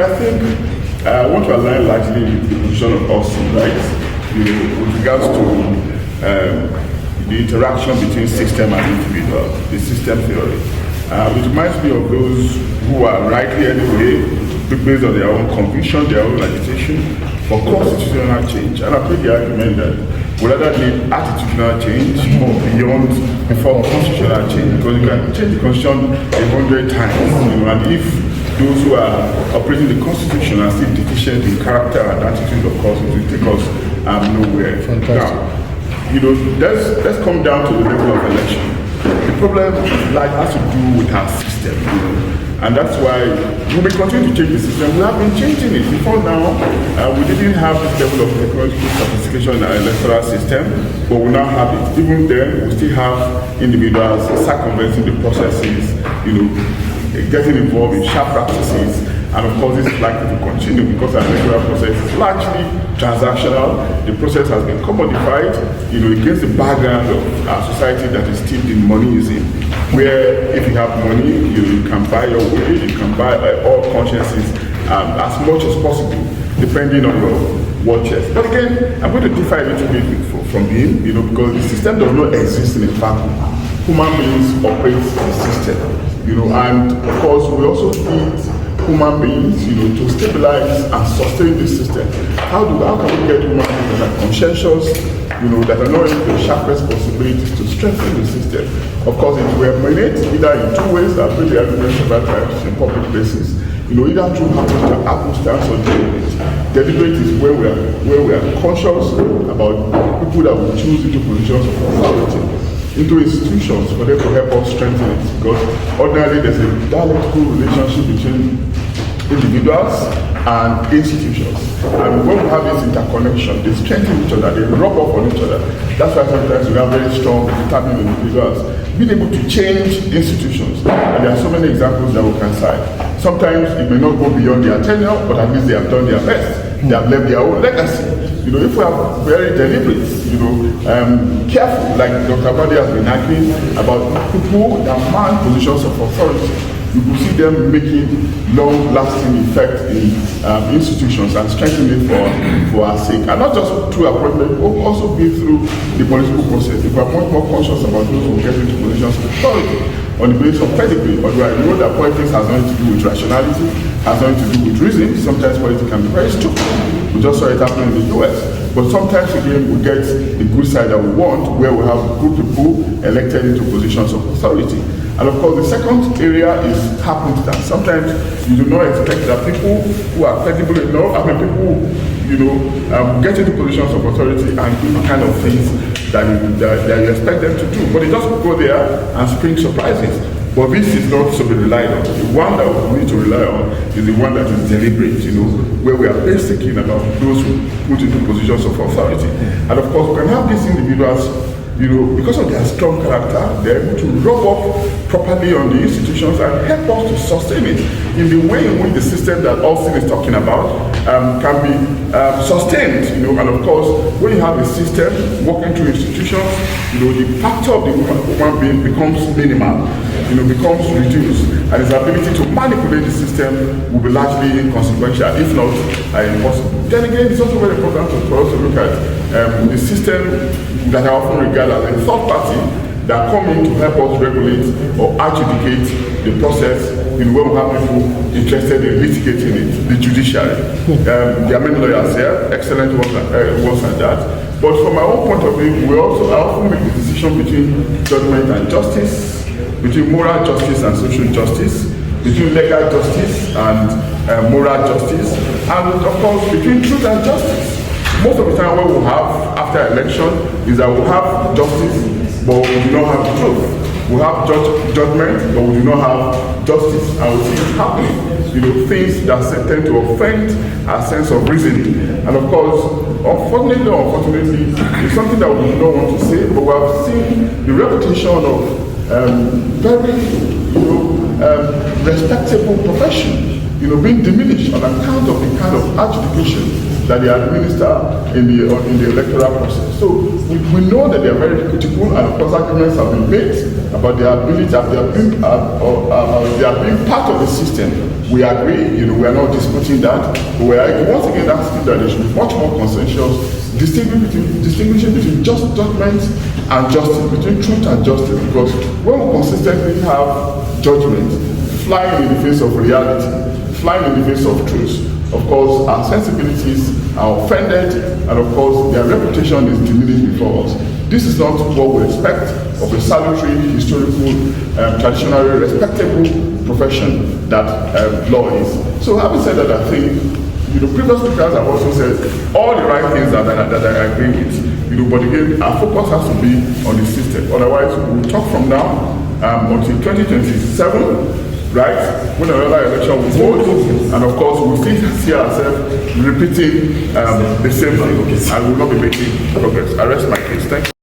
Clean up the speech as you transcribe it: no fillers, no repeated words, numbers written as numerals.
I think I want to align largely with the position of Austin, right? With regards to the interaction between system and individual, the system theory. It reminds me of those who are rightly anyway, based on their own conviction, their own agitation for constitutional change. And I put the argument that we rather need attitudinal change or beyond before constitutional change, because you can change the constitution 100 times, and if those who are operating the constitution are still deficient in character and attitude, of course, it will take us nowhere. Fantastic. Now, let's come down to the level of election. The problem has to do with our system, and that's why we may continue to change the system. We have been changing it. Before now, we didn't have this level of technological sophistication in our electoral system, but we now have it. Even then, we still have individuals circumventing the processes, getting involved in sharp practices, and of course this is likely to continue because our electoral process is largely transactional. The process has been commodified, against the background of our society that is steeped in moneyism, where if you have money, you can buy your way, you can buy all consciences as much as possible, depending on your war chest. But again, I'm going to differ a little bit from him, because the system does not exist in a vacuum. Human beings operate the system. And of course, we also need human beings, to stabilize and sustain the system. How can we get human beings that are conscientious, that are not in the sharpest possibilities to strengthen the system? Of course, it will emanate either in two ways that really argument several times in public places. Either through happenstance or deliberate. Deliberate is where we are conscious about people that will choose into positions of authority, into institutions for them to help us strengthen it, because ordinarily there's a dialectical relationship between individuals and institutions, and when we have this interconnection, they strengthen each other, they rub off on each other. That's why sometimes we have very strong, determined individuals being able to change institutions, and there are so many examples that we can cite. Sometimes it may not go beyond their tenure, but at least they have done their best. They have left their own legacy. If we are very deliberate, careful, like Dr. Badi has been arguing about people that man positions of authority, you will see them making long-lasting effect in institutions and strengthening it for our sake. And not just through appointment, but also be through the political process. If we are much more conscious about those who get into positions of authority on the basis of pedigree, although I know that politics has nothing to do with rationality, has nothing to do with reason. Sometimes politics can be very stupid. We just saw it happen in the US. But sometimes again, we get the good side that we want, where we have good people elected into positions of authority. And of course, the second area is happenstance. Sometimes you do not expect that people who are credible enough, people get into positions of authority and do the kind of things that you expect them to do. But they just go there and spring surprises. But this is not to be relied on. The one that we need to rely on is the one that is deliberate, where we are best thinking about those who put into positions of authority. And of course, we can have these individuals, because of their strong character, they're able to rub off properly on the institutions and help us to sustain it in the way in which the system that Austin is talking about can be sustained. And of course, when you have a system working through institutions, the factor of the human being becomes minimal, becomes reduced, and its ability to manipulate the system will be largely inconsequential, if not impossible. Then again, it's also very important for us to look at the system that are often regarded as a third party that come in to help us regulate or adjudicate the process when we have people interested in litigating it, the judiciary. There are many lawyers here, excellent ones and that. But from my own point of view, we also often make the decision between judgment and justice, between moral justice and social justice, between legal justice and moral justice, and of course between truth and justice. Most of the time what we have after election is that we have justice, but we do not have the truth. We have judgment, but we do not have justice. And we see it happening. Things that tend to offend our sense of reasoning. And of course, unfortunately or unfortunately, it's something that we do not want to say, but we have seen the reputation of very respectable profession being diminished on account of the kind of adjudication that they administer in the electoral process. So we know that they are very critical, and of course arguments have been made about their ability, they are being part of the system. We agree, we are not disputing that, but we are once again asking that there should be much more consensus, distinguishing between just judgment and justice, between truth and justice, because when we consistently have judgment flying in the face of reality, flying in the face of truth, of course, our sensibilities are offended, and of course, their reputation is diminished before us. This is not what we expect of a salutary, historical, traditionally respectable profession that law is. So, having said that, I think previous speakers have also said all the right things that I agree with. But again, our focus has to be on the system. Otherwise, we'll talk from now until 2027. Right, when another election will hold, and of course we'll still see ourselves repeating the same thing, and we will not be making progress. I rest my case. Thank you.